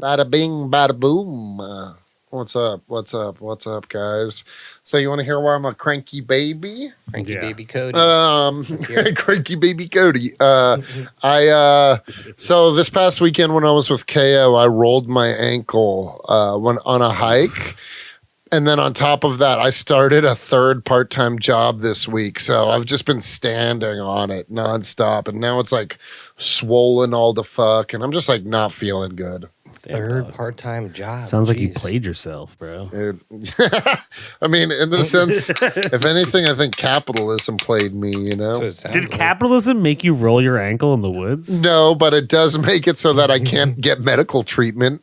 Bada bing, bada boom. What's up? What's up? What's up, guys? So you want to hear why I'm a cranky baby? Cranky baby Cody. Cranky baby Cody. So this past weekend when I was with KO, I rolled my ankle when on a hike. And then on top of that, I started a third part-time job this week. So I've just been standing on it nonstop. And now it's like swollen all the fuck. And I'm just like not feeling good. Third part-time job. Sounds like you played yourself, bro. Dude. I mean, in the sense, if anything, I think capitalism played me, you know? Did capitalism make you roll your ankle in the woods? No, but it does make it so that I can't get medical treatment.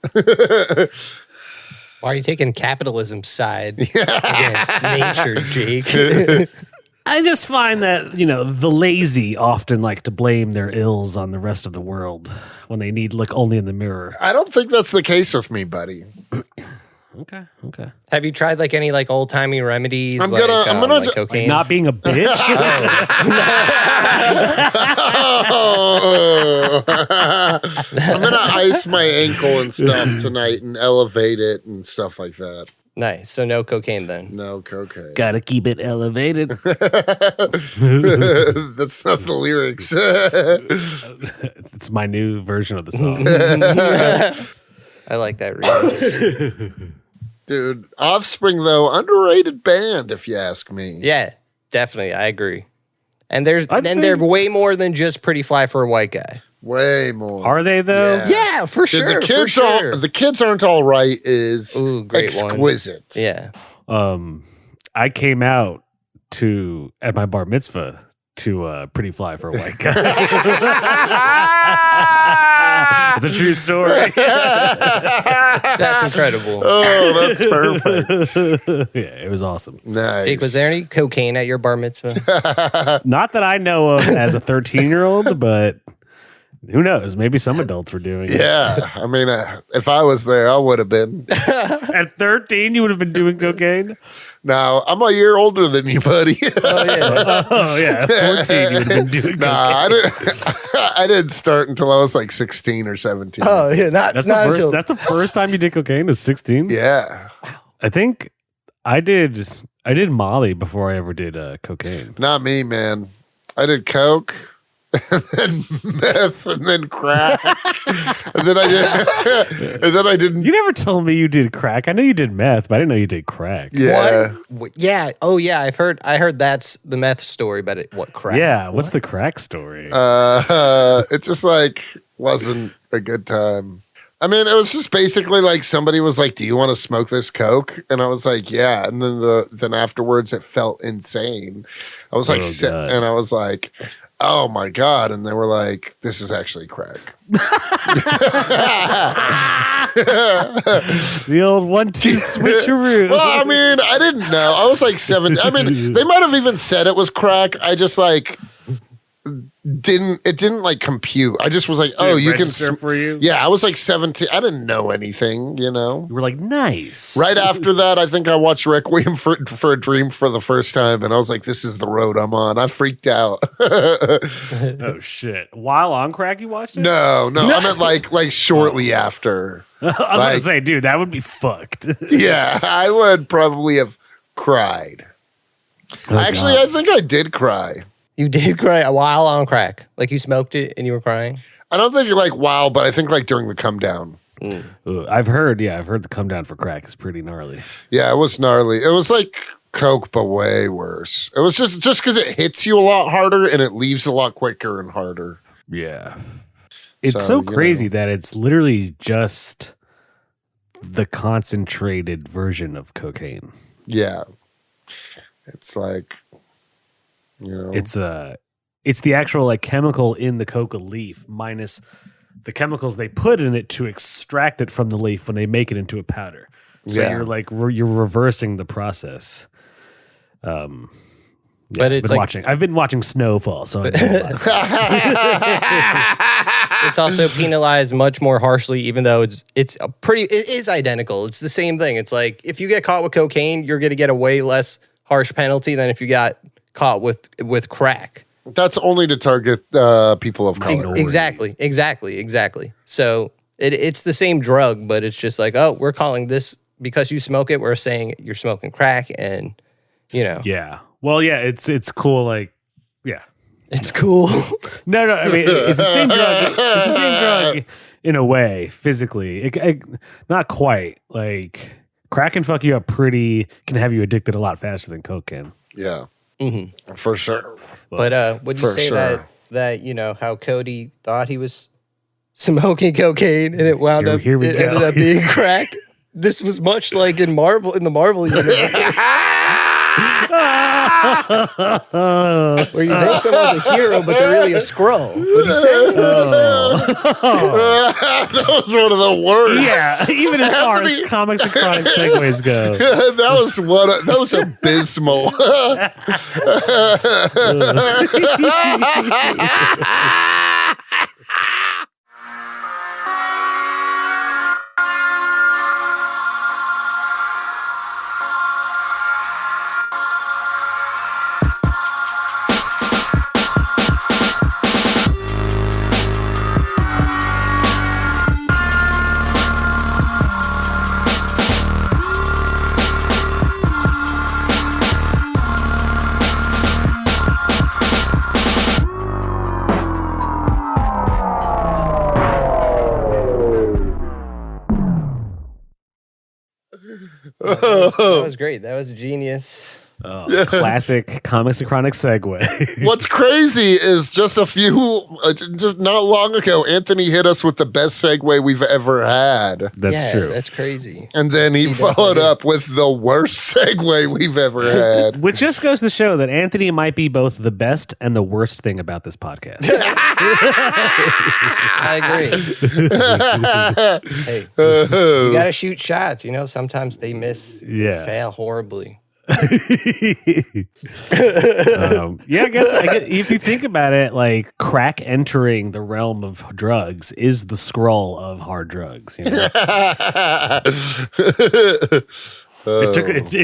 Why are you taking capitalism's side against nature, Jake? I just find that, the lazy often like to blame their ills on the rest of the world when they need look only in the mirror. I don't think that's the case with me, buddy. Okay. Have you tried like any like old timey remedies? I'm gonna like cocaine. Not being a bitch. I'm gonna ice my ankle and stuff tonight and elevate it and stuff like that. Nice. So no cocaine then. No cocaine. Gotta keep it elevated. That's not the lyrics. It's my new version of the song. I like that remix. Dude, Offspring though, underrated band if you ask me. Yeah, definitely. I agree. And they're way more than just pretty fly for a white guy. Way more. Are they though? Yeah, for sure. The kids aren't all right is great exquisite. One. Yeah. I came out at my bar mitzvah to Pretty Fly for a White Guy. It's a true story. That's incredible. Oh, that's perfect. Yeah, it was awesome. Nice. Jake, was there any cocaine at your bar mitzvah? Not that I know of as a 13-year-old, but who knows? Maybe some adults were doing it. Yeah. I mean, if I was there, I would have been. At 13, you would have been doing cocaine? No, I'm a year older than you, buddy. Oh, yeah. At 14, you would have been doing cocaine. I didn't start until I was like 16 or 17. Oh, yeah. That's the first time you did cocaine was 16? Yeah. I think I did Molly before I ever did cocaine. Not me, man. I did coke. And then meth, and then crack, and then I didn't. You never told me you did crack. I know you did meth, but I didn't know you did crack. Yeah, what? Yeah. Oh, yeah. I heard that's the meth story, but what crack? Yeah. What's the crack story? It just like wasn't a good time. I mean, it was just basically like somebody was like, "Do you want to smoke this coke?" And I was like, "Yeah." And then afterwards, it felt insane. I was like, and I was like, "Oh my God." And they were like, "This is actually crack." The old 1-2 switcheroo. Well, I mean, I didn't know. I was like 7. I mean, they might have even said it was crack. I just like didn't like compute. I just was like, "Oh, you can." For you? Yeah, I was like 17. I didn't know anything, you know. You were like, nice. Right after that, I think I watched Requiem for a Dream for the first time, and I was like, "This is the road I'm on." I freaked out. Oh shit! While on crack, you watched it? No. I meant like shortly after. I was about to say, dude, that would be fucked. Yeah, I would probably have cried. Actually, I think I did cry. You did cry while on crack. Like you smoked it and you were crying? I don't think like wow, but I think like during the come down. I've heard the come down for crack is pretty gnarly. Yeah, it was gnarly. It was like coke, but way worse. It was just because it hits you a lot harder and it leaves a lot quicker and harder. Yeah. It's so crazy that it's literally just the concentrated version of cocaine. Yeah. It's like, it's the actual like chemical in the coca leaf minus the chemicals they put in it to extract it from the leaf when they make it into a powder. So you're like you're reversing the process. But it's like I've been watching Snowfall, so I know it's also penalized much more harshly, even though it is identical. It's the same thing. It's like if you get caught with cocaine, you're going to get a way less harsh penalty than if you got caught with crack. That's only to target people of color. Exactly. So It's the same drug, but it's just like, oh, we're calling this because you smoke it. We're saying you're smoking crack, and Yeah. Well, yeah, it's cool. Like, yeah, it's cool. No. I mean, it's the same drug. It's the same drug in a way, physically. Not quite. Like, crack can fuck you up can have you addicted a lot faster than coke can. Yeah. Mm-hmm. For sure. But would you say that how Cody thought he was smoking cocaine and it wound up ended up being crack? This was much like in the Marvel universe. Where you think someone's a hero, but they're really a Skrull. What do you say? That was one of the worst. Yeah, even as far as comics and chronic segues go. That was abysmal. That was great. That was genius. Classic comics and chronic segue. What's crazy is just not long ago, Anthony hit us with the best segue we've ever had. That's true. That's crazy. And then he followed up with the worst segue we've ever had. Which just goes to show that Anthony might be both the best and the worst thing about this podcast. I agree. Hey, you got to shoot shots. Sometimes they miss. Yeah. They fail horribly. I guess if you think about it, like, crack entering the realm of drugs is the Skrull of hard drugs. It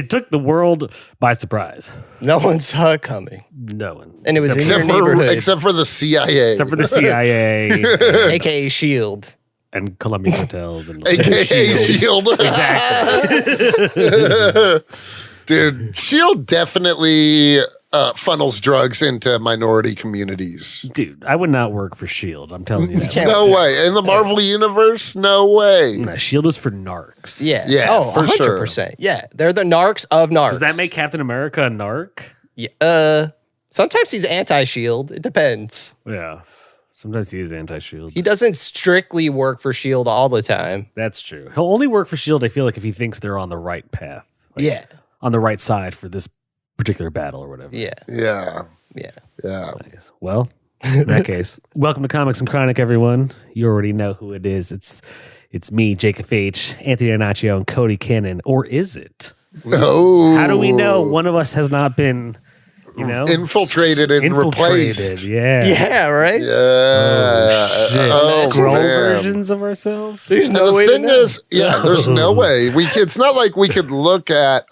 took the world by surprise. No one saw it coming. No one, and it was in your neighborhood, except for the CIA, aka Shield. And Columbia Hotels and AKA Shield. Exactly. Dude, Shield definitely funnels drugs into minority communities. Dude, I would not work for Shield. I'm telling you that. No way. In the Marvel universe, no way. No, Shield is for narcs. Yeah. Yeah, for 100%. Sure. Yeah, they're the narcs of narcs. Does that make Captain America a narc? Yeah. Sometimes he's anti-Shield. It depends. Yeah. Sometimes he is anti-Shield. He doesn't strictly work for Shield all the time. That's true. He'll only work for Shield, I feel like, if he thinks they're on the right path. Like, on the right side for this particular battle or whatever. Yeah. Nice. Well, in that case, welcome to Comics and Chronic, everyone. You already know who it is. It's me, Jacob H., Anthony Anaccio, and Cody Cannon. Or is it? Oh. How do we know one of us has not been... infiltrated and replaced. Yeah, right. Oh, shit. Skrull man. versions of ourselves. There's no way. The thing is, there's no way. It's not like we could look at.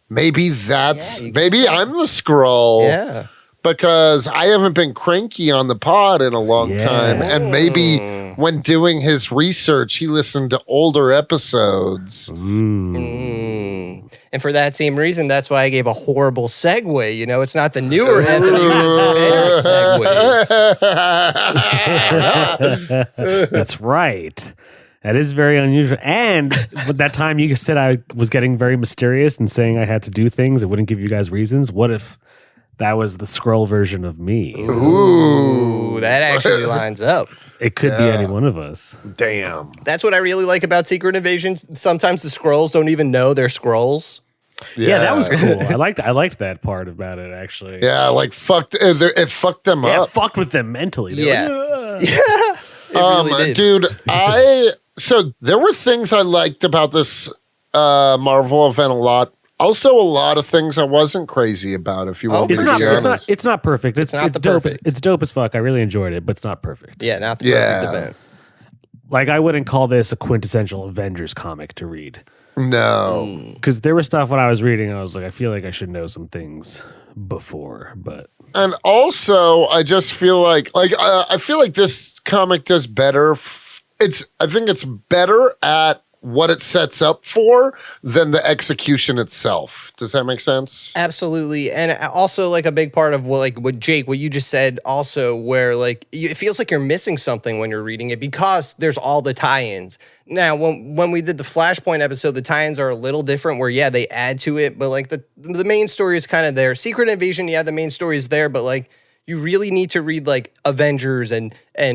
Maybe maybe I'm the Skrull. Yeah. Because I haven't been cranky on the pod in a long time, and maybe when doing his research, he listened to older episodes. And for that same reason, that's why I gave a horrible segue. It's not the newer Anthony who's better segues. That's right. That is very unusual. And with that time you said I was getting very mysterious and saying I had to do things, it wouldn't give you guys reasons. What if that was the Skrull version of me? Ooh, that actually lines up. It could be any one of us. Damn. That's what I really like about Secret Invasions. Sometimes the Skrulls don't even know they're Skrulls. Yeah, that was cool. I liked that part about it, actually. Yeah, like it fucked them up. Yeah, it fucked with them mentally. Yeah. It really did. Dude, so there were things I liked about this Marvel event a lot. Also, a lot of things I wasn't crazy about. If you want me to be honest, it's not perfect. It's dope. perfect. It's dope as fuck. I really enjoyed it, but it's not perfect. Yeah, not the perfect event. Like, I wouldn't call this a quintessential Avengers comic to read. No, because there was stuff when I was reading, I was like, I feel like I should know some things before, but. And also, I just feel like I feel like this comic does better I think it's better at what it sets up for than the execution itself. Does that make sense? Absolutely. And also like a big part of what Jake, what you just said also, where like it feels like you're missing something when you're reading it because there's all the tie-ins. Now, when we did the Flashpoint episode, the tie-ins are a little different where, yeah, they add to it, but like the main story is kind of there. Secret Invasion, yeah, the main story is there, but like you really need to read like Avengers and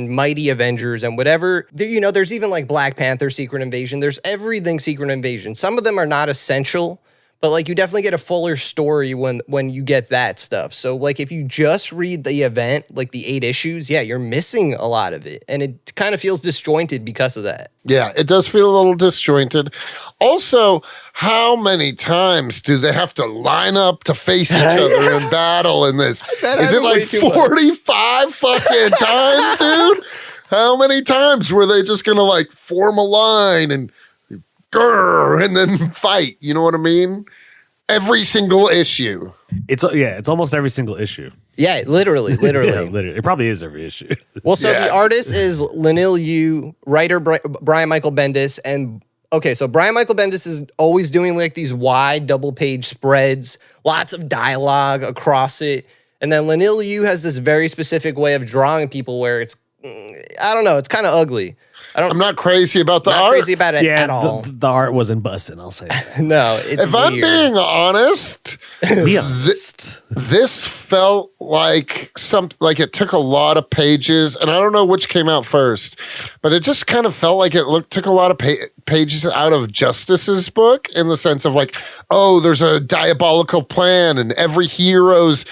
Mighty Avengers and whatever. There's even like Black Panther, Secret Invasion. There's everything Secret Invasion. Some of them are not essential, but like you definitely get a fuller story when you get that stuff. So like if you just read the event, like the 8 issues, yeah, you're missing a lot of it. And it kind of feels disjointed because of that. Yeah, it does feel a little disjointed. Also, how many times do they have to line up to face each other in battle in this? Is it like 45 fucking times, dude? How many times were they just going to like form a line and grrr, and then fight? You know what I mean? Every single issue. It's almost every single issue. Yeah, literally. Yeah, literally. It probably is every issue. Well, so the artist is Lenil Yu, writer Brian Michael Bendis, and okay, so Brian Michael Bendis is always doing like these wide double-page spreads, lots of dialogue across it, and then Lenil Yu has this very specific way of drawing people where it's, I don't know, it's kind of ugly. I'm not crazy about the art. Not crazy about it at all. The art wasn't busting, I'll say that. No, it's If I'm being honest, Be honest. this felt like it took a lot of pages, and I don't know which came out first, but it just kind of felt like took a lot of pages out of Justice's book in the sense of like, oh, there's a diabolical plan, and every hero's,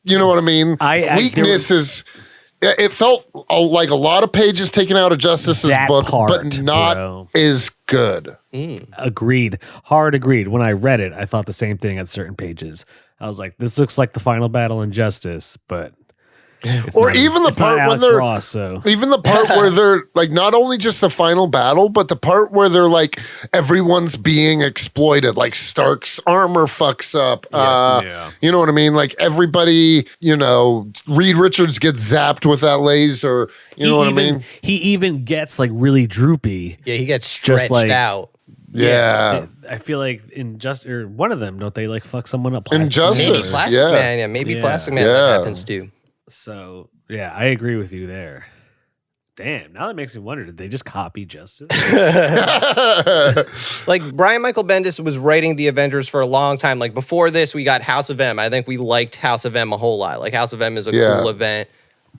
you know what I mean? Weakness is. It felt like a lot of pages taken out of Justice's book, but not as good. Agreed. Hard agreed. When I read it, I thought the same thing at certain pages. I was like, this looks like the final battle in Justice, but even the part where they're like not only just the final battle, but the part where they're like everyone's being exploited, like Stark's armor fucks up. You know what I mean? Like everybody, Reed Richards gets zapped with that laser. You know what I mean? He even gets like really droopy. Yeah, he gets stretched out. Yeah. I feel like one of them, don't they like fuck someone up? Injustice. Maybe Plastic Man. Yeah, maybe Plastic Man that happens too. So, yeah, I agree with you there. Damn, now that makes me wonder, did they just copy Justice? Like, Brian Michael Bendis was writing the Avengers for a long time. Like, before this, we got House of M. I think we liked House of M a whole lot. Like, House of M is a cool event.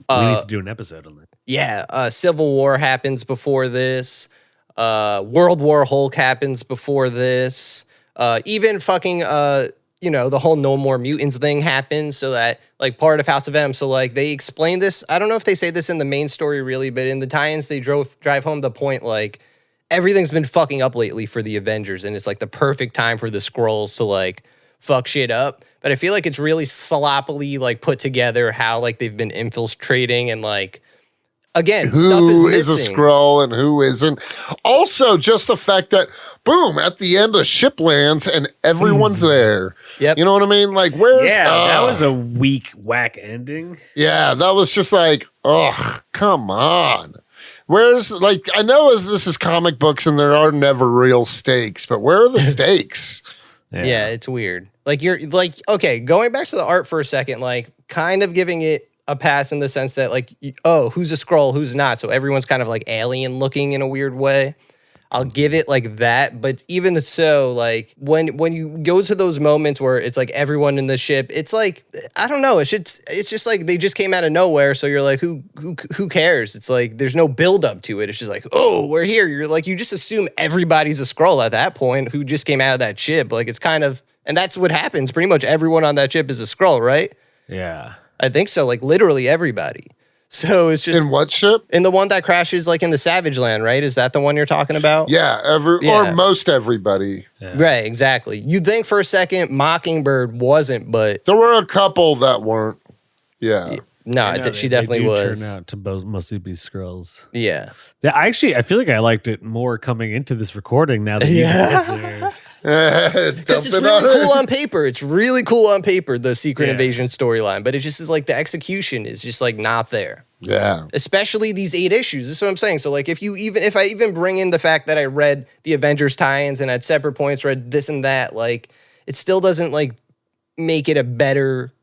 We need to do an episode on that. Yeah, Civil War happens before this. World War Hulk happens before this. Even fucking... the whole No More Mutants thing happens, so that like part of House of M. So like they explain this. I don't know if they say this in the main story really, but in the tie-ins they drive home the point like everything's been fucking up lately for the Avengers, and it's like the perfect time for the Skrulls to like fuck shit up. But I feel like it's really sloppily like put together how like they've been infiltrating and like. Again, who is a Skrull and who isn't. Also, just the fact that, boom, at the end a ship lands and everyone's there. Yep. You know what I mean? Like, where's... Yeah, that was a weak, whack ending. Yeah, that was just like, oh, come on. Where's, like, I know this is comic books and there are never real stakes, but where are the stakes? Yeah, it's weird. Like, you're, like, okay, going back to the art for a second, like, kind of giving it a pass in the sense that like, who's a Skrull, who's not. So everyone's kind of like alien looking in a weird way. I'll give it like that. But even so, like when you go to those moments where it's like everyone in the ship, it's like, I don't know. It's just like they just came out of nowhere. So you're like, who cares? It's like there's no build up to it. It's just like, oh, we're here. You're like, you just assume everybody's a Skrull at that point who just came out of that ship. Like it's kind of, and that's what happens. Pretty much everyone on that ship is a Skrull, right? Yeah. I think so, like literally everybody. So it's just in what ship? In the one that crashes, like in the Savage Land, right? Is that the one you're talking about? Yeah, or most everybody. Yeah. Right, exactly. You'd think for a second Mockingbird wasn't, but there were a couple that weren't. Yeah. No, she definitely was. Turn out to mostly be Skrulls. Yeah. Yeah, I feel like I liked it more coming into this recording now that you guys are. Because it's really cool on paper. It's really cool on paper, the Secret Invasion storyline. But it just is like the execution is just like not there. Yeah. Especially these 8 issues. This is what I'm saying. So like if I even bring in the fact that I read the Avengers tie-ins and at separate points read this and that, like it still doesn't like make it a better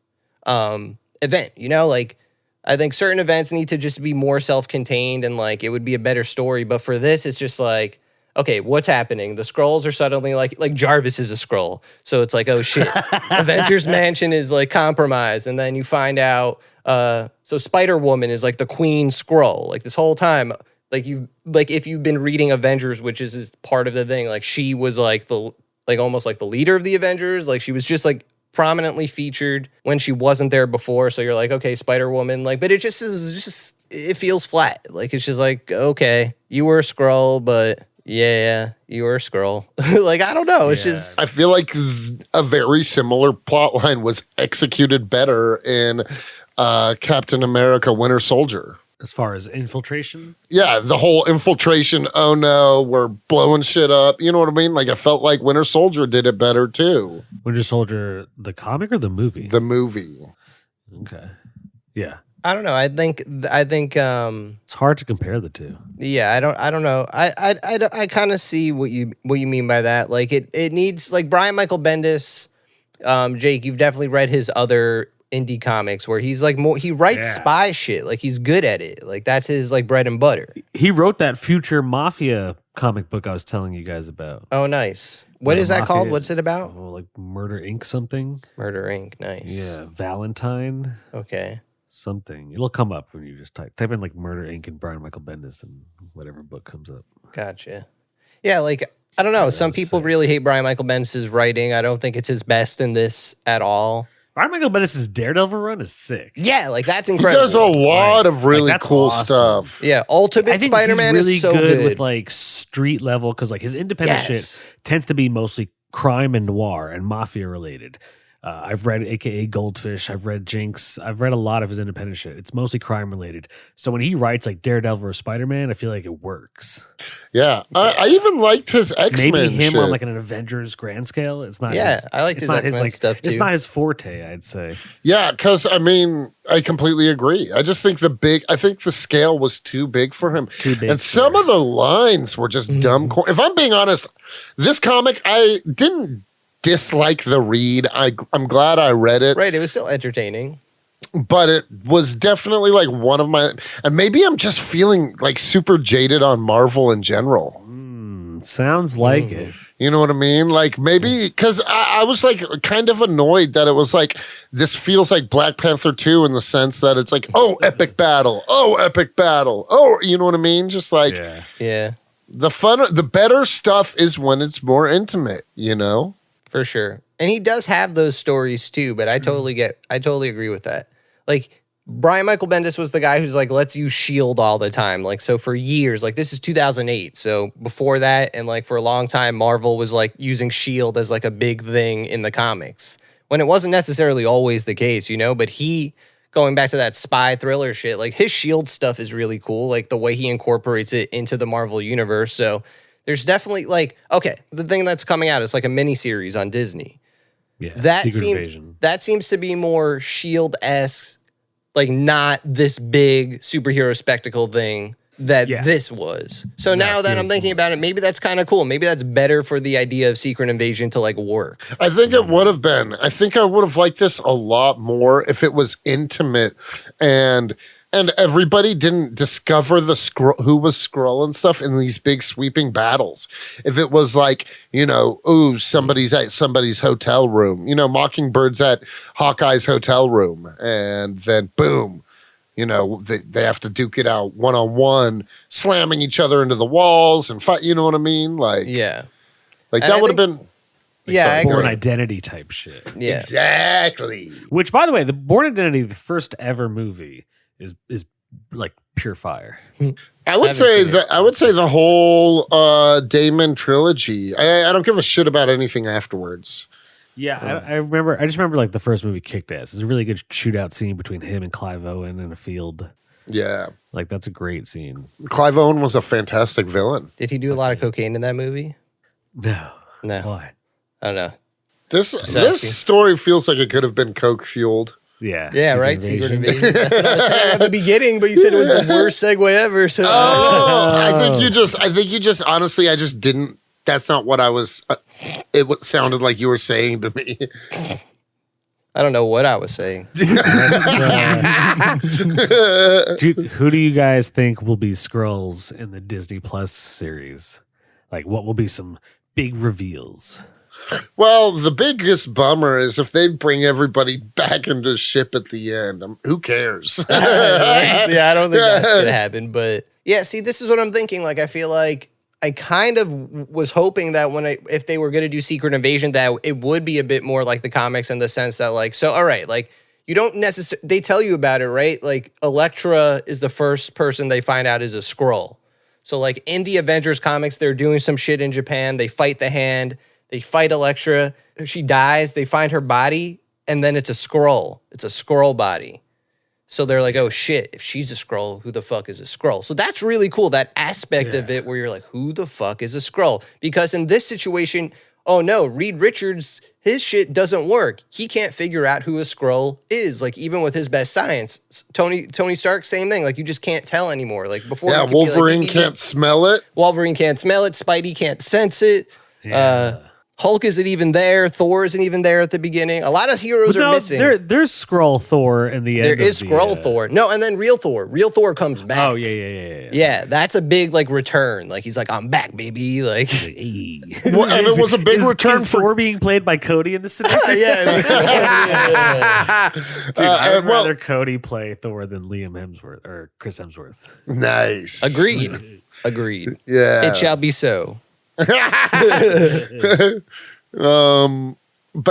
event, you know? Like I think certain events need to just be more self-contained and like it would be a better story. But for this, it's just like, okay, what's happening? The Skrulls are suddenly like Jarvis is a Skrull. So it's like, oh shit, Avengers Mansion is like compromised. And then you find out, so Spider-Woman is like the Queen Skrull. Like this whole time, like if you've been reading Avengers, which is part of the thing, like she was like almost like the leader of the Avengers. Like she was just like prominently featured when she wasn't there before. So you're like, okay, Spider-Woman, like, but it just it feels flat. Like it's just like, okay, you were a Skrull, but yeah, you were a Skrull. Like, I don't know. It's just... I feel like a very similar plot line was executed better in Captain America Winter Soldier. As far as infiltration? Yeah, the whole infiltration, oh no, we're blowing shit up. You know what I mean? Like, I felt like Winter Soldier did it better too. Winter Soldier, the comic or the movie? The movie. Okay. Yeah. I don't know. I think it's hard to compare the two. Yeah, I don't know. I kind of see what you mean by that. Like it needs like Brian Michael Bendis. Jake, you've definitely read his other indie comics where he's like he writes spy shit. Like he's good at it. Like that's his like bread and butter. He wrote that Future Mafia comic book I was telling you guys about. Oh, nice. What is that called? What's it about? Oh, like Murder Inc. something. Murder Inc. Nice. Yeah, Valentine. Okay. Something. It'll come up when you just type in like Murder Inc. and Brian Michael Bendis and whatever book comes up. Gotcha. Yeah, like I don't know. Some people really hate Brian Michael Bendis' writing. I don't think it's his best in this at all. Brian Michael Bendis' Daredevil run is sick. Yeah, like that's incredible. He does a lot of really cool awesome stuff. Yeah, Ultimate Spider-Man really is so good with like street level because like his independent shit tends to be mostly crime and noir and mafia related. I've read AKA Goldfish. I've read Jinx. I've read a lot of his independent shit. It's mostly crime related. So when he writes like Daredevil or Spider-Man, I feel like it works. Yeah. I even liked his X-Men Maybe him shit. on like an Avengers grand scale. It's not. Yeah, I like his X-Men stuff too. It's not his forte, I'd say. Yeah, because I mean, I completely agree. I just think the scale was too big for him. Too big. And some of the lines were just dumb. If I'm being honest, this comic, I didn't dislike the read. I'm glad I read it. Right, it was still entertaining. But it was definitely like one of my, and maybe I'm just feeling like super jaded on Marvel in general. Sounds like it. You know what I mean? Like maybe because I was like kind of annoyed that it was like this feels like Black Panther 2 in the sense that it's like, oh, epic battle. Oh, epic battle. Oh, you know what I mean? Just like, yeah. The better stuff is when it's more intimate, you know? For sure. And he does have those stories too, but I totally agree with that. Like Brian Michael Bendis was the guy who's like, let's use S.H.I.E.L.D. all the time. Like, so for years, like this is 2008. So before that, and like for a long time, Marvel was like using S.H.I.E.L.D. as like a big thing in the comics when it wasn't necessarily always the case, you know, but going back to that spy thriller shit, like his S.H.I.E.L.D. stuff is really cool. Like the way he incorporates it into the Marvel universe. So there's definitely like, okay, the thing that's coming out is like a mini series on Disney. Yeah, that seems to be more S.H.I.E.L.D.-esque, like not this big superhero spectacle thing that this was. So now that I'm thinking about it, maybe that's kind of cool. Maybe that's better for the idea of Secret Invasion to like work. I think it would have been. I think I would have liked this a lot more if it was intimate and everybody didn't discover the who was Skrull and stuff in these big sweeping battles. If it was like, you know, ooh, somebody's at somebody's hotel room, you know, Mockingbird's at Hawkeye's hotel room, and then boom, you know, they have to duke it out one-on-one, slamming each other into the walls and fight, you know what I mean? Like, like that would have been... Yeah, Born Identity type shit. Yeah. Exactly. Which, by the way, the Born Identity, the first ever movie, is like pure fire. I would say the whole Damon trilogy. I don't give a shit about anything afterwards. Yeah, I remember. I just remember like the first movie kicked ass. It's a really good shootout scene between him and Clive Owen in a field. Yeah. Like that's a great scene. Clive Owen was a fantastic villain. Did he do a lot of cocaine in that movie? No. Why? I don't know. This story feels like it could have been coke fueled. Yeah. Yeah, right. Secret Invasion. That's what I was saying at the beginning, but you said it was the worst segue ever. So I think you just honestly, I just didn't. That's not what I was. It sounded like you were saying to me. I don't know what I was saying. Who do you guys think will be Skrulls in the Disney Plus series? Like, what will be some big reveals? Well, the biggest bummer is if they bring everybody back into ship at the end. Who cares? Yeah, I don't think that's gonna happen. But yeah, see, this is what I'm thinking. Like, I feel like I kind of was hoping that if they were going to do Secret Invasion, that it would be a bit more like the comics in the sense that like, so, all right, like you don't necessarily, they tell you about it, right? Like Elektra is the first person they find out is a Skrull. So like in the Avengers comics, they're doing some shit in Japan. They fight the Hand, they fight Elektra. She dies, they find her body, and then it's a Skrull. It's a Skrull body. So they're like, oh shit, if she's a Skrull, who the fuck is a Skrull? So that's really cool, that aspect of it where you're like, who the fuck is a Skrull? Because in this situation, oh no, Reed Richards, his shit doesn't work. He can't figure out who a Skrull is, like even with his best science. Tony Stark, same thing. Like you just can't tell anymore. Like before, yeah, Wolverine can't smell it. Wolverine can't smell it. Spidey can't sense it. Yeah. Hulk isn't even there. Thor isn't even there at the beginning. A lot of heroes are missing. There's Skrull Thor in the end. There is Skrull Thor. No, and then real Thor. Real Thor comes back. Oh yeah. Yeah, that's a big like return. Like he's like, I'm back, baby. Like, Hey. Well, and it was a big return is Thor being played by Cody in the cinema. yeah. Dude, I would rather Cody play Thor than Liam Hemsworth or Chris Hemsworth. Nice. Agreed. Yeah. It shall be so. But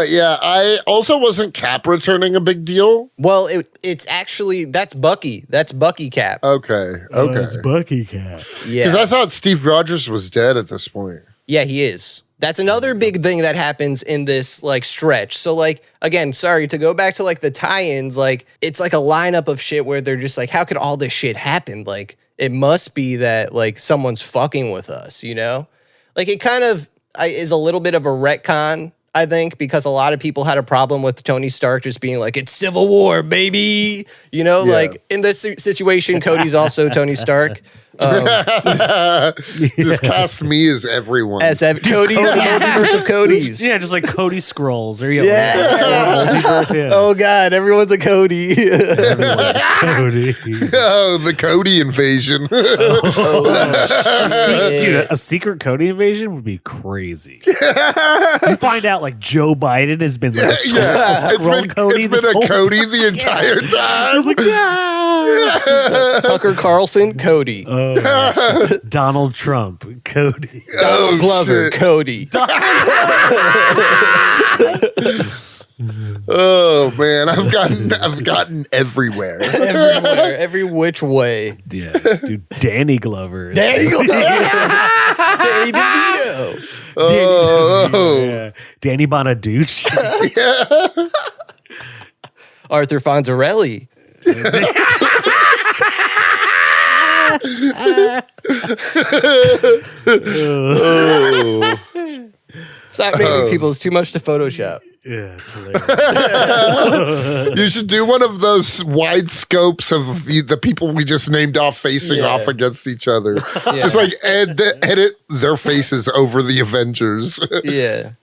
yeah, I also wasn't Cap returning a big deal. Well, it's actually that's Bucky. That's Bucky Cap. Okay. It's Bucky Cap. Yeah. Because I thought Steve Rogers was dead at this point. Yeah, he is. That's another big thing that happens in this like stretch. So like again, sorry to go back to like the tie-ins, like it's like a lineup of shit where they're just like, how could all this shit happen? Like it must be that like someone's fucking with us, you know? Like it kind of is a little bit of a retcon, I think, because a lot of people had a problem with Tony Stark just being like, it's Civil War, baby. You know, like in this situation, Cody's also Tony Stark. Just cast me as everyone. As Cody, the multiverse of Cody's. Yeah, just like Cody Skrulls. Or multiverse, yeah. Oh God, everyone's a Cody. Everyone's a Cody. Oh, the Cody invasion. Dude, a secret Cody invasion would be crazy. You find out like Joe Biden has been like a Skrull Cody. It's been a Cody the entire time. I was like, yeah. Tucker Carlson, Cody. Donald Trump, Cody. Donald Glover, shit. Cody. Oh man, I've gotten everywhere. Everywhere, every which way. Yeah, dude, Danny Glover. Danny DeVito. Yeah. Danny Bonaduce. Arthur Fonzarelli. Stop making people. It's too much to Photoshop. Yeah, it's hilarious. You should do one of those wide scopes of the people we just named off facing off against each other. Just like edit their faces over the Avengers. Yeah.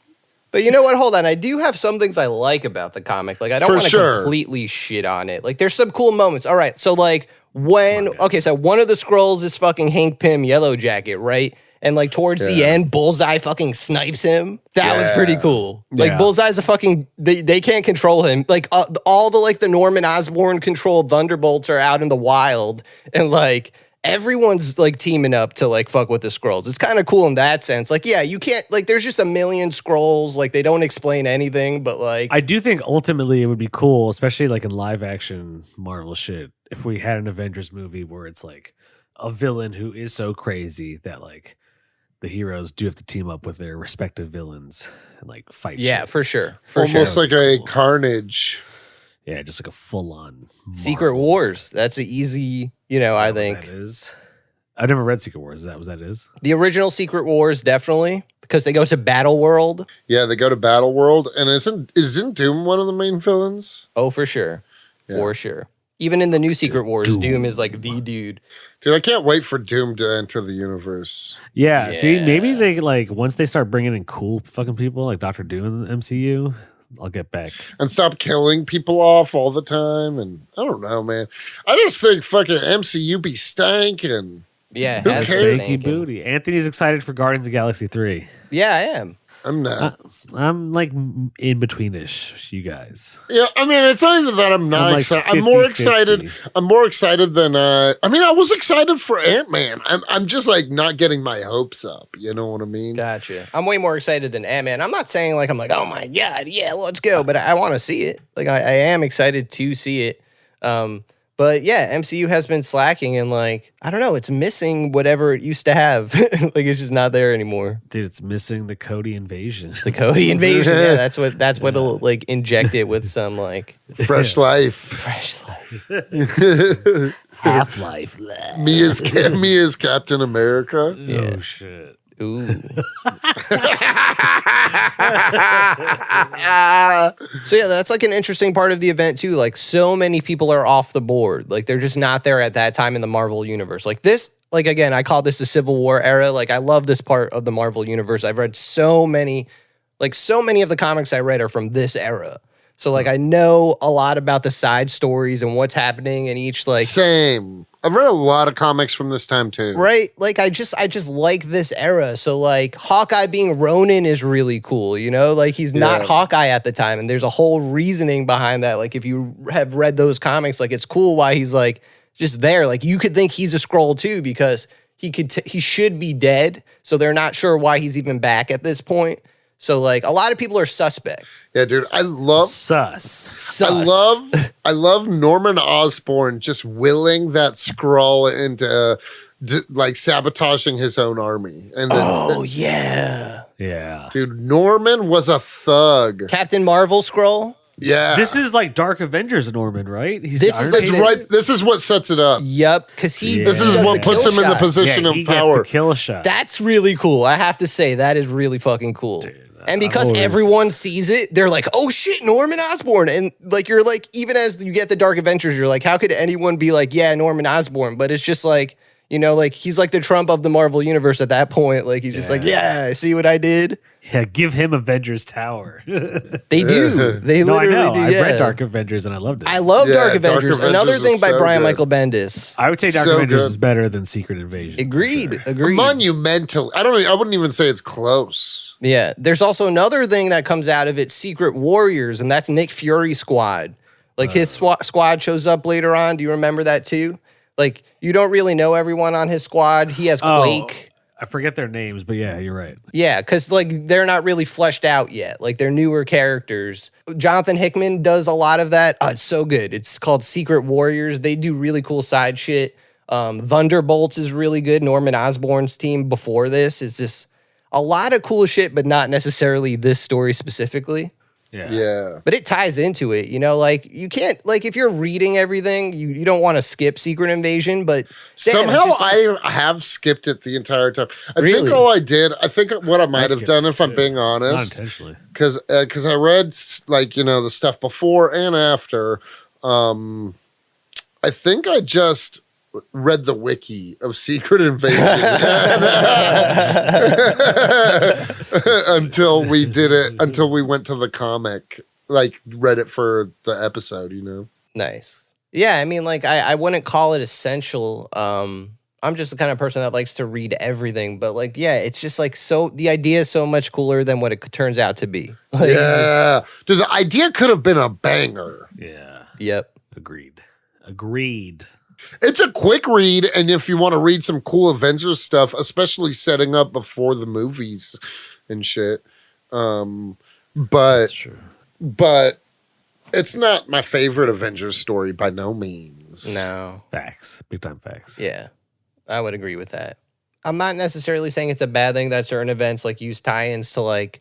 But you know what? Hold on. I do have some things I like about the comic. Like, I don't want to completely shit on it. Like, there's some cool moments. All right. So, like, so one of the Skrulls is fucking Hank Pym, Yellow Jacket, right? And, like, towards the end, Bullseye fucking snipes him. That was pretty cool. Like, Bullseye's a fucking, they can't control him. Like, all the, like, the Norman Osborn controlled Thunderbolts are out in the wild. And, like, everyone's, like, teaming up to, like, fuck with the Skrulls. It's kind of cool in that sense. Like, yeah, you can't, like, there's just a million Skrulls. Like, they don't explain anything, but, like. I do think ultimately it would be cool, especially, like, in live action Marvel shit, if we had an Avengers movie where it's, like, a villain who is so crazy that, like, the heroes do have to team up with their respective villains and like fight. Yeah, shit. for sure. Almost like a Carnage. Yeah, just like a full on Secret Wars. That's an easy, I think. That is. I've never read Secret Wars. Is that what that is? The original Secret Wars, definitely, because they go to Battle World. Yeah, they go to Battle World, and isn't Doom one of the main villains? Oh, for sure. Yeah. For sure. Even in the new Secret Wars, Doom is like the dude. Dude, I can't wait for Doom to enter the universe. Yeah, see, maybe they like once they start bringing in cool fucking people like Doctor Doom in the MCU, I'll get back. And stop killing people off all the time. And I don't know, man. I just think fucking MCU be stanking. Yeah, Who has cares? Stanky booty. Anthony's excited for Guardians of the Galaxy 3. Yeah, I am. I'm not. I'm like in betweenish, you guys. Yeah, I mean, it's not even that I'm not I'm like excited. I'm more 50-50. excited. I'm more excited than. I was excited for Ant-Man. I'm just like not getting my hopes up. You know what I mean? Gotcha. I'm way more excited than Ant-Man. I'm not saying like I'm like, oh my god, yeah, let's go. But I want to see it. Like I am excited to see it. But yeah, MCU has been slacking and like, I don't know, it's missing whatever it used to have. Like it's just not there anymore. Dude, it's missing the Cody Invasion. The Cody Invasion. Yeah, that's what'll like inject it with some like Fresh life. fresh life. Half-Life. Me as Captain America. Yeah. Oh shit. Ooh. So yeah, that's like an interesting part of the event too. Like so many people are off the board. Like they're just not there at that time in the Marvel universe. Like this, like again, I call this the Civil War era. Like I love this part of the Marvel universe. I've read so many of the comics I read are from this era. So like I know a lot about the side stories and what's happening in each like Same. I've read a lot of comics from this time too. right? Like I just like this era. So like Hawkeye being Ronin is really cool, Like he's not Hawkeye at the time, and there's a whole reasoning behind that. Like if you have read those comics, like it's cool why he's like just there. Like you could think he's a Skrull too because he should be dead. So they're not sure why he's even back at this point. So like a lot of people are suspect. Yeah, dude. I love Sus. I love Norman Osborn just willing that Skrull into like sabotaging his own army. And then, Yeah. Yeah. dude, Norman was a thug. Captain Marvel Skrull. Yeah, This is like Dark Avengers Norman, right? He's This is Iron it's Man? right. This is what sets it up. Yep, because he. Yeah. This is does what the puts kill him in the shot. position Yeah, of he gets power. the kill shot. That's really cool. I have to say that is really fucking cool. And because always- everyone sees it, they're like, "Oh shit, Norman Osborn!" And like you're like, even as you get the Dark Adventures, you're like, "How could anyone be like, yeah, Norman Osborn?" But it's just like, like he's like the Trump of the Marvel universe at that point. Like he's just like, "Yeah, see what I did." Yeah, give him Avengers Tower. They do. They No, I literally know. do. I've Yeah. read Dark Avengers and I loved it. I love Yeah, Dark Dark Avengers. Avengers Another is thing by so Brian good. Michael Bendis. I would say Dark So Avengers good. is better than Secret Invasion. for Agreed. sure. Agreed. Monumental. I wouldn't even say it's close. Yeah, there's also another thing that comes out of it, Secret Warriors, and that's Nick Fury's squad. Like his squad shows up later on. Do you remember that too? Like you don't really know everyone on his squad. He has Quake. I forget their names, but yeah, you're right. Yeah, because like they're not really fleshed out yet. Like they're newer characters. Jonathan Hickman does a lot of that. Oh, it's so good. It's called Secret Warriors. They do really cool side shit. Thunderbolts is really good. Norman Osborn's team before this is just a lot of cool shit, but not necessarily this story specifically. Yeah. But it ties into it, like you can't, like if you're reading everything, you don't want to skip Secret Invasion, but damn, Somehow it's just like- I have skipped it the entire time. I Really? think all I did, what I might have skipped done, it if I'm too. being Not honest, intentionally. because I read like the stuff before and after. I think I just read the wiki of Secret Invasion until we went to the comic, like read it for the episode, Nice. Yeah, I mean, like I wouldn't call it essential. I'm just the kind of person that likes to read everything, but like, yeah, it's just like the idea is so much cooler than what it turns out to be. Like, Yeah. Dude, the idea could have been a banger. Yeah. Yep. Agreed. It's a quick read, and if you want to read some cool Avengers stuff, especially setting up before the movies and shit. But That's true. but it's not my favorite Avengers story by no means. No. Facts. Big time facts. Yeah. I would agree with that. I'm not necessarily saying it's a bad thing that certain events like use tie-ins to like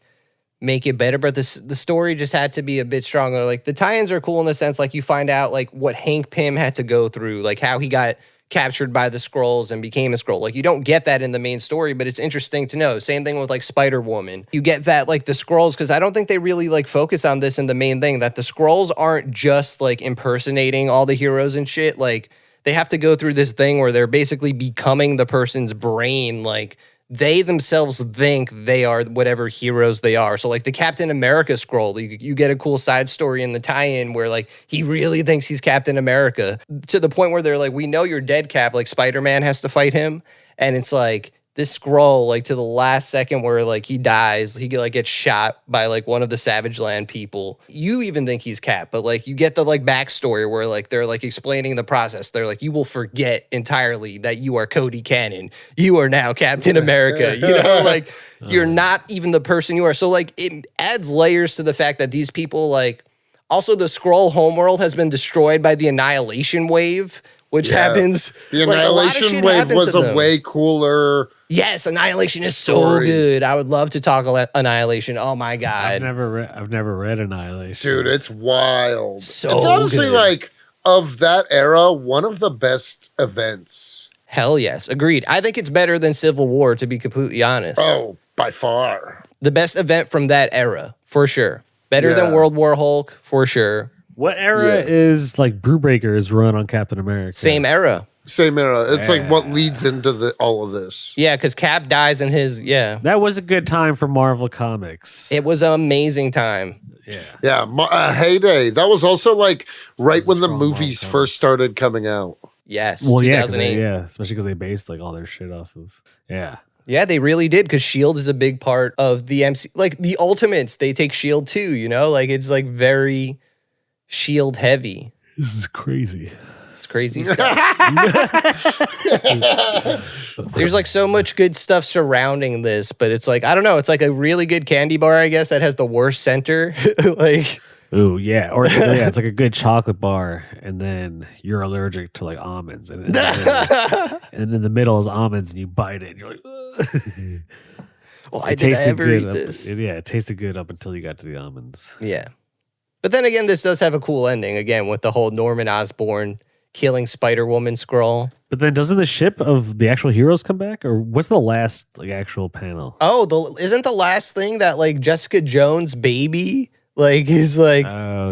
make it better, but the story just had to be a bit stronger. Like the tie-ins are cool in the sense like you find out like what Hank Pym had to go through, like how he got captured by the Skrulls and became a Skrull. Like you don't get that in the main story, but it's interesting to know. Same thing with like Spider-Woman. You get that like the Skrulls, because I don't think they really like focus on this in the main thing, that the Skrulls aren't just like impersonating all the heroes and shit. Like they have to go through this thing where they're basically becoming the person's brain. Like they themselves think they are whatever heroes they are. So like the Captain America Skrull, you get a cool side story in the tie-in where like he really thinks he's Captain America, to the point where they're like, we know you're dead, Cap. Like Spider-Man has to fight him. And it's like this Skrull, like to the last second where like he dies, he like gets shot by like one of the Savage Land people. You even think he's Cap, but like you get the like backstory where like they're like explaining the process. They're like, you will forget entirely that you are Cody Cannon. You are now Captain America. You know, like you're not even the person you are. So like it adds layers to the fact that these people like, also the Skrull homeworld has been destroyed by the Annihilation wave, which happens. The Annihilation wave was a way cooler. Yes, Annihilation is so good. I would love to talk about Annihilation. Oh my god, I've never read Annihilation, dude. It's wild. So it's honestly good. like of that era, one of the best events. Hell yes, agreed. I think it's better than Civil War, to be completely honest. Oh, by far, the best event from that era for sure. Better than World War Hulk for sure. What era is like Brewbreaker's run on Captain America? Same era. Same era. It's like what leads into all of this. Yeah, because Cap dies in his, That was a good time for Marvel Comics. It was an amazing time. Yeah, heyday. That was also like right when the movies first started coming out. Yes, well, 2008. Especially because they based like all their shit off of, Yeah, they really did, because S.H.I.E.L.D. is a big part of the MC. Like, the Ultimates, they take S.H.I.E.L.D. too, you know? Like, it's, like, very S.H.I.E.L.D. heavy. This is crazy. It's crazy stuff. There's, like, so much good stuff surrounding this, but it's, like, I don't know. It's, like, a really good candy bar, I guess, that has the worst center. Like... Ooh, yeah. Or it's like a good chocolate bar, and then you're allergic to like almonds, and in the middle is almonds, and you bite it, and you're like, ugh. Why did I ever eat this? It tasted good up until you got to the almonds. Yeah. But then again, this does have a cool ending, again, with the whole Norman Osborn killing Spider-Woman Skrull. But then doesn't the ship of the actual heroes come back? Or what's the last like actual panel? Oh, isn't the last thing that like Jessica Jones' baby... like, is like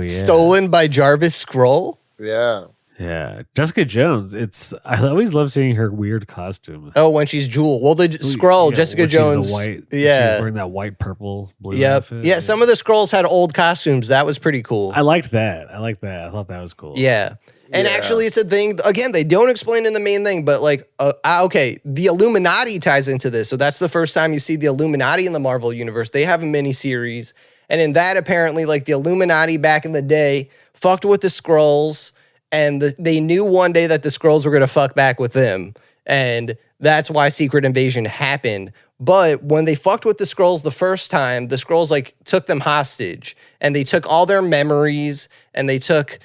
stolen by Jarvis Skrull? Yeah. Yeah. Jessica Jones. I always love seeing her weird costume. Oh, when she's Jewel. Well, the Skrull, Jessica Jones. She's she's wearing that white, purple, blue outfit. Yeah, some of the Skrulls had old costumes. That was pretty cool. I liked that. I thought that was cool. Yeah. And actually, it's a thing, again, they don't explain in the main thing, but like, okay, the Illuminati ties into this. So that's the first time you see the Illuminati in the Marvel Universe. They have a miniseries. And in that, apparently, like the Illuminati back in the day fucked with the Skrulls, and they knew one day that the Skrulls were going to fuck back with them. And that's why Secret Invasion happened. But when they fucked with the Skrulls the first time, the Skrulls like took them hostage, and they took all their memories, and they took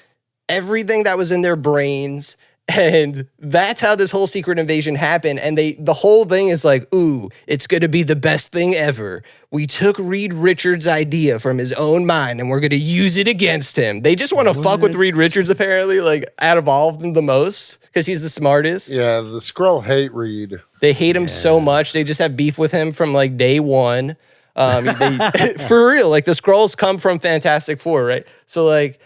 everything that was in their brains. And that's how this whole Secret Invasion happened. And the whole thing is like, ooh, it's going to be the best thing ever. We took Reed Richards' idea from his own mind, and we're going to use it against him. They just want to fuck with Reed Richards, apparently, like out of all of them the most, because he's the smartest. Yeah, the Skrull hate Reed. They hate him so much. They just have beef with him from like day one. For real, like the Skrulls come from Fantastic Four, right? So like,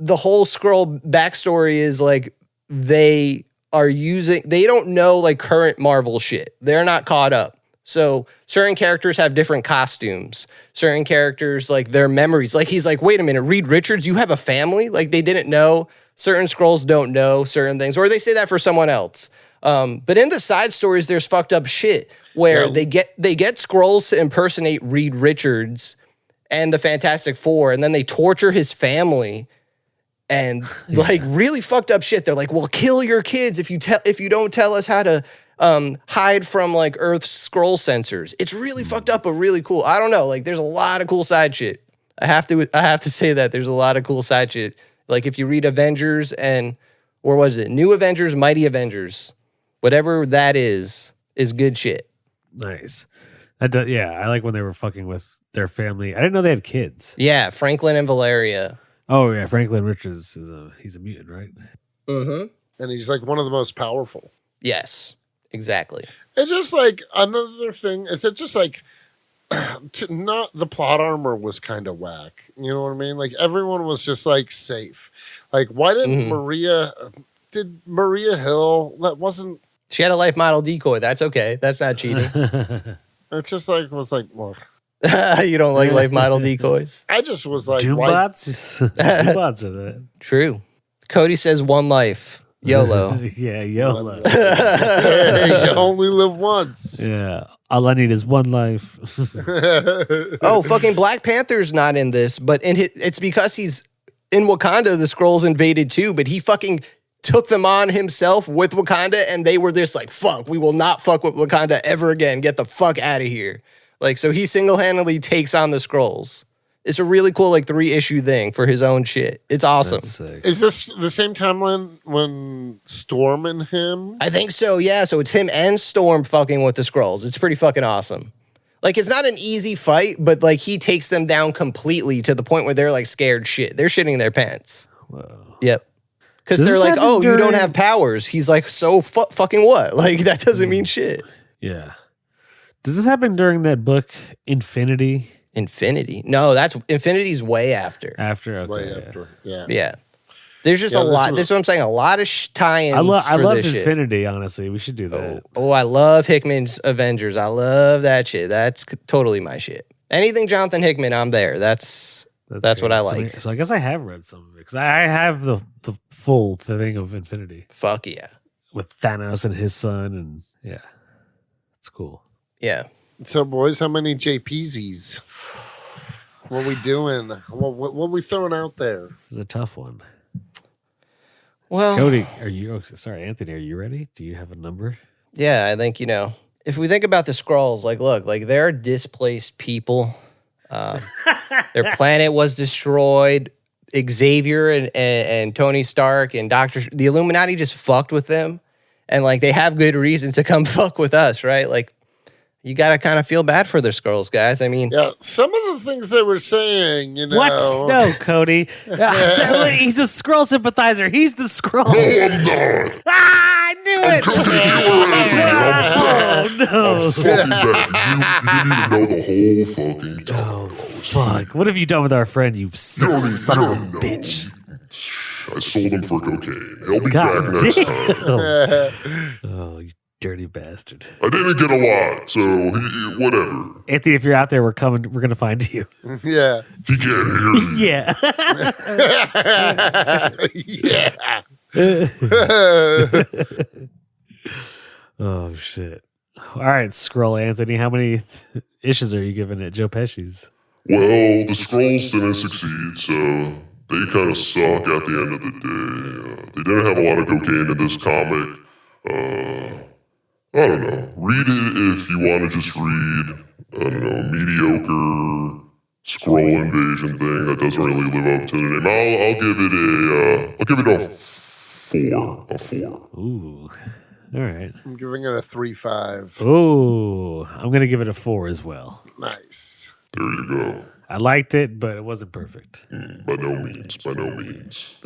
the whole Skrull backstory is like they don't know like current Marvel shit. They're not caught up. So certain characters have different costumes. Certain characters, like their memories. Like he's like, wait a minute, Reed Richards, you have a family? Like they didn't know. Certain Skrulls don't know certain things, or they say that for someone else. But in the side stories, there's fucked up shit where they get Skrulls to impersonate Reed Richards and the Fantastic Four, and then they torture his family. And like really fucked up shit. They're like, "We'll kill your kids if you don't tell us how to hide from like Earth's Skrull sensors." It's really fucked up, but really cool. I don't know. Like, there's a lot of cool side shit. I have to say that there's a lot of cool side shit. Like if you read Avengers or was it New Avengers, Mighty Avengers? Whatever that is good shit. Nice. I like when they were fucking with their family. I didn't know they had kids. Yeah, Franklin and Valeria. Oh yeah, Franklin Richards he's a mutant, right? Mm-hmm. And he's like one of the most powerful. Yes, exactly. It's just like another thing. Is it just like not the plot armor was kind of whack. You know what I mean? Like everyone was just like safe. Like why didn't Maria Hill? That wasn't. She had a life model decoy. That's okay. That's not cheating. It's just like was like. Well, you don't like life model decoys? I just was like, Doombots. Doombots are that. True. Cody says one life. YOLO. Yeah, YOLO. You only live once. Yeah. All I need is one life. Oh, fucking Black Panther's not in this, but it's because he's in Wakanda, the Skrulls invaded too, but he fucking took them on himself with Wakanda, and they were just like, fuck, we will not fuck with Wakanda ever again. Get the fuck out of here. Like, so he single-handedly takes on the Skrulls. It's a really cool, like, 3-issue thing for his own shit. It's awesome. Is this the same timeline when Storm and him? I think so, yeah. So it's him and Storm fucking with the Skrulls. It's pretty fucking awesome. Like, it's not an easy fight, but, like, he takes them down completely to the point where they're, like, scared shit. They're shitting their pants. Whoa. Yep. Because they're like, oh, you don't have powers. He's like, so fucking what? Like, that doesn't mean shit. Yeah. Does this happen during that book, Infinity? Infinity? No, Infinity's way after. After? Okay. Way after, yeah. Yeah. There's just a lot. This is what I'm saying. A lot of tie-ins. I loved this Infinity, shit. Honestly. We should do that. Oh, I love Hickman's Avengers. I love that shit. That's totally my shit. Anything Jonathan Hickman, I'm there. That's what I like. So I guess I have read some of it because I have the full thing of Infinity. Fuck yeah. With Thanos and his son, and yeah, it's cool. Yeah. So, boys, how many JPZs? What we doing? What we throwing out there? This is a tough one. Well, Cody, Anthony, are you ready? Do you have a number? Yeah, I think, if we think about the Skrulls, like, look, like they're displaced people. Their planet was destroyed. Xavier and Tony Stark and the Illuminati just fucked with them. And, like, they have good reason to come fuck with us, right? Like, you got to kind of feel bad for the Skrulls, guys. I mean, yeah, some of the things they were saying, What? No, Cody. He's a Skrull sympathizer. He's the Skrull. No, I'm not. I knew it. I'm fucking back. You didn't even know the whole fucking time. Oh, fuck. What have you done with our friend, you son of a bitch? I sold him for cocaine. He'll be back next time. Oh, you dirty bastard. I didn't get a lot, so whatever. Anthony, if you're out there, we're coming. We're going to find you. Yeah. He can't hear me. Yeah. Yeah. Oh, shit. All right, Skrull Anthony, how many issues are you giving it? Joe Pesci's? Well, the Skrulls didn't succeed, so they kind of suck at the end of the day. They didn't have a lot of cocaine in this comic. I don't know. Read it if you want to just read, I don't know, mediocre Skrull invasion thing that doesn't really live up to the name. I'll give it a 4. A 4. Ooh. All right. I'm giving it a 3.5. Ooh. I'm going to give it a 4 as well. Nice. There you go. I liked it, but it wasn't perfect. By no means. By no means.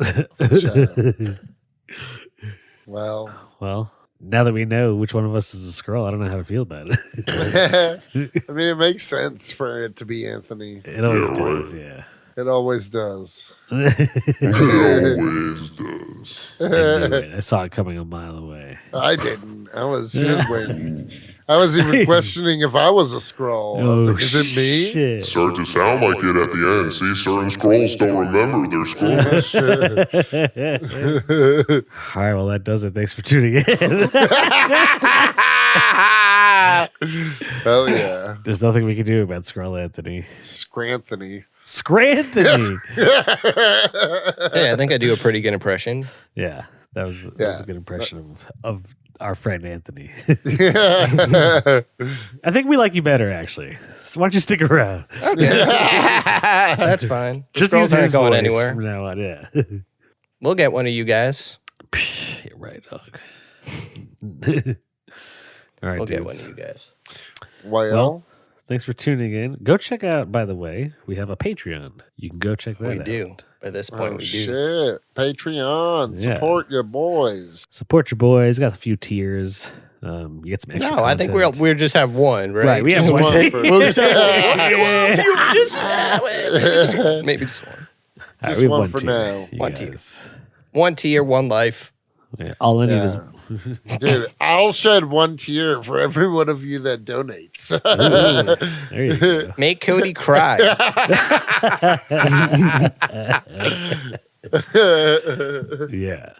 Well, now that we know which one of us is a Skrull, I don't know how to feel about it. I mean, it makes sense for it to be Anthony. It always Yeah, does, right. yeah. It always does. It always does. I knew it. I saw it coming a mile away. I didn't. I was hoodwinked. I was even questioning if I was a Skrull. I was like, is it me? Shit. Start to sound like it at the end. See, certain Skrulls don't remember their Skrulls. All right, well, that does it. Thanks for tuning in. Hell yeah. There's nothing we can do about Skrull Anthony. Scranthony. Scranthony. hey, I think I do a pretty good impression. Yeah, that was a good impression of our friend Anthony. I think we like you better, actually. So why don't you stick around? Okay. That's fine. Just Skrulls use aren't his going voice anywhere. from now on, yeah. We'll get one of you guys. You're right, dog. All right, We'll get dudes. one of you guys. Well, Thanks for tuning in. Go check out, by the way, we have a Patreon. You can go check that out. We do. By this point, we do. Shit. Patreon. Yeah. Support your boys. Support your boys. Got a few tiers. You get some extra No, I think we'll just have one, right? Right, we have one. We'll just have one. Maybe just one. All Just we have one for tier, now. you One guys. One tier, one life. Yeah, all I need is Dude, I'll shed one tear for every one of you that donates. there you go. Make Cody cry. Yeah.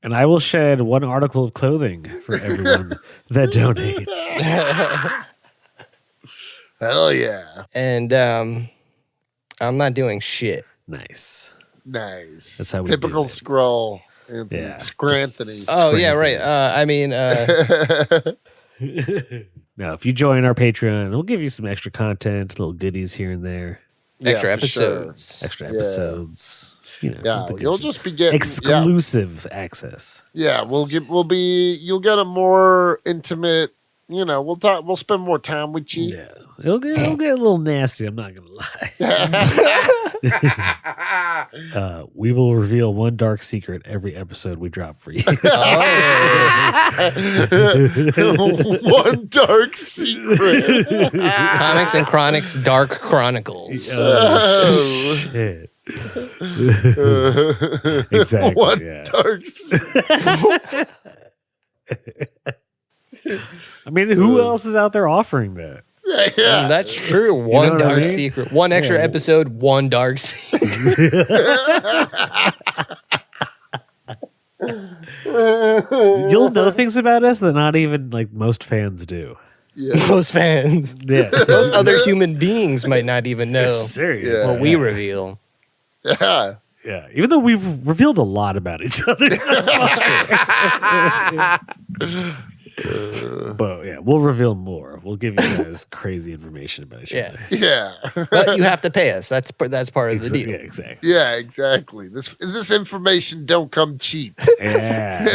And I will shed one article of clothing for everyone that donates. Hell yeah. And I'm not doing shit. Nice. Nice. That's how we Typical do it. Scrull. Anthony. Yeah. Scranthony. Oh, yeah, right. Now, if you join our Patreon, we'll give you some extra content, little goodies here and there, extra for sure. episodes. extra Yeah. episodes. You know, Yeah, just the good you'll shit. just be getting exclusive access. Yeah, you'll get a more intimate. You know, we'll spend more time with you. Yeah, it'll get a little nasty. I'm not gonna lie. We will reveal one dark secret every episode we drop for you. One dark secret. Comics and Chronics Dark Chronicles. Oh, shit. Exactly. One Yeah. dark secret. I mean, who else is out there offering that? Yeah. That's true. One what I dark mean? secret. One extra Yeah. episode, one dark secret. You'll know things about us that not even like most fans do. Yeah. Most fans. Yeah. Most other human beings might not even know Serious. what we reveal. Yeah. Yeah. Even though we've revealed a lot about each other so far. But yeah, we'll reveal more. We'll give you guys crazy information about each other. Yeah. Yeah. But you have to pay us. That's part of the deal. Yeah, exactly. Yeah, exactly. This information don't come cheap. Yeah.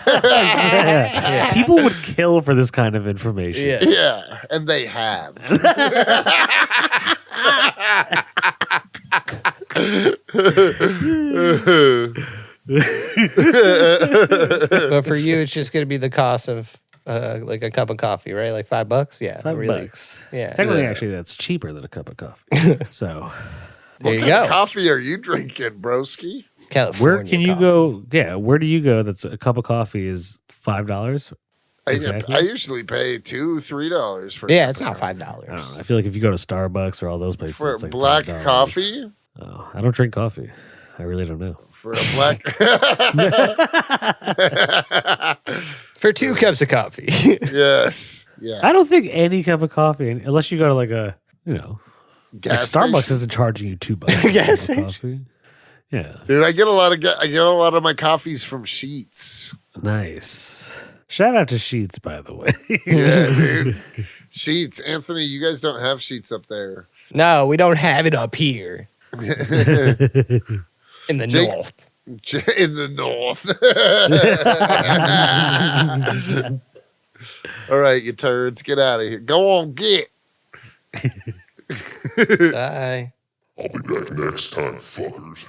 Yeah. People would kill for this kind of information. Yeah. Yeah, and they have. But for you, it's just going to be the cost of like a cup of coffee, right? Like $5? Yeah. $5. Yeah. Technically, actually, that's cheaper than a cup of coffee. So, There you What kind of go. coffee are you drinking, broski? California where can you coffee. go? Yeah, where do you go? That's a cup of coffee is $5. Exactly. I usually pay $2-3 for Yeah, it's not $5. I don't know. I feel like if you go to Starbucks or all those places, for it's like black $5. coffee. Oh, I don't drink coffee. I really don't know. For a black. For 2 cups of coffee. Yes. Yeah. I don't think any cup of coffee, unless you go to like a, like Gas Starbucks station. isn't charging you $2 Gas for a cup of coffee. Yeah, Dude, I get a lot of my coffees from Sheets. nice. Shout out to Sheets, by the way. Yeah, dude. Sheets. Anthony, you guys don't have Sheets up there. No, we don't have it up here. In the Jake- north. In the north. All right, you turds, get out of here. Go on, get. Bye. I'll be back next time, fuckers.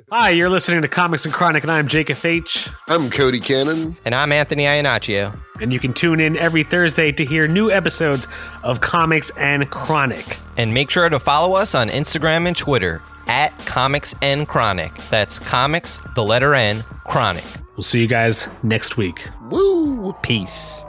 Hi, you're listening to Comics and Chronic, and I'm Jake FH. I'm Cody Cannon. And I'm Anthony Iannaccio. And you can tune in every Thursday to hear new episodes of Comics and Chronic. And make sure to follow us on Instagram and Twitter at Comics and Chronic. That's Comics, the letter N, Chronic. We'll see you guys next week. Woo. Peace.